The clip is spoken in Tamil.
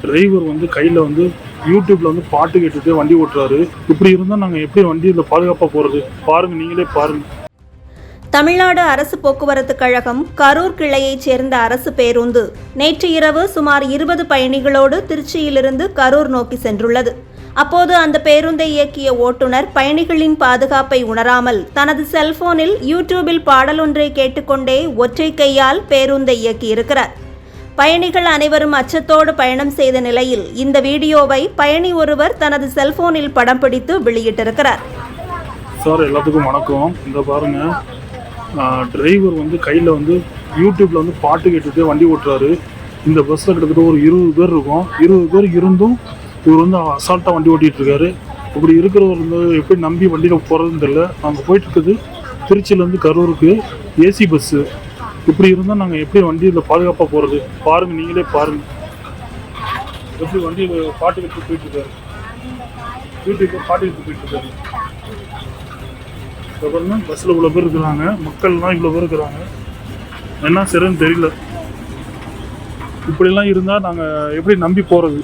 டிரைவர் வந்து கையில் வந்து யூடியூப்ல வந்து பாட்டு கேட்டுட்டு வண்டி ஓட்டுறாரு. இப்படி இருந்தால் நாங்கள் எப்படி வண்டியில் பாதுகாப்பாக போகிறது? பாருங்கள், நீங்களே பாருங்கள். தமிழ்நாடு அரசு போக்குவரத்து கழகம் கரூர் கிளையைச் சேர்ந்த அரசு பேருந்து நேற்று இரவு சுமார் 20 பயணிகளோடு திருச்சியிலிருந்து கரூர் நோக்கி சென்றுள்ளது. அப்போது அந்த பேருந்தை இயக்கிய ஓட்டுநர் பயணிகளின் பாதுகாப்பை உணராமல் தனது செல்போனில் யூடியூபில் பாடலொன்றை கேட்டுக்கொண்டே ஒற்றை கையால் பேருந்தை இயக்கியிருக்கிறார். பயணிகள் அனைவரும் அச்சத்தோடு பயணம் செய்த நிலையில் இந்த வீடியோவை பயணி ஒருவர் தனது செல்போனில் படம் பிடித்து வெளியிட்டிருக்கிறார். சார், எல்லாத்துக்கும் வணக்கம். இந்த பாருங்க, டிரைவர் வந்து கையில் வந்து யூடியூப்ல வந்து பாட்டு கேட்டுட்டு வண்டி ஓட்டுறாரு. இந்த பஸ்ஸில் கிட்டத்தட்ட ஒரு 20 பேர் இருக்கும். 20 பேர் இருந்தும் இவர் வந்து அசால்ட்டாக வண்டி ஓட்டிகிட்டு இருக்காரு. இப்படி இருக்கிறவர் வந்து எப்படி நம்பி வண்டியில் போகிறதுன்னு தெரியல. நாங்கள் போயிட்டு இருக்குது திருச்சியிலேருந்து கரூருக்கு ஏசி பஸ்ஸு. இப்படி இருந்தால் நாங்கள் எப்படி வண்டியில் பாதுகாப்பாக போகிறது? பாருங்கள், நீங்களே பாருங்கள். எப்படி வண்டியில் பாட்டு கேட்டு போயிட்டுருக்காரு. யூடியூப்பில் பாட்டு கேட்டு போயிட்டுருக்காரு. பாருங்க, பஸ்ஸில் இவ்வளோ பேர் இருக்கிறாங்க. மக்கள்லாம் இவ்வளோ பேர் இருக்கிறாங்க. என்ன சரின்னு தெரியல. இப்படிலாம் இருந்தால் நாங்கள் எப்படி நம்பி போகிறது?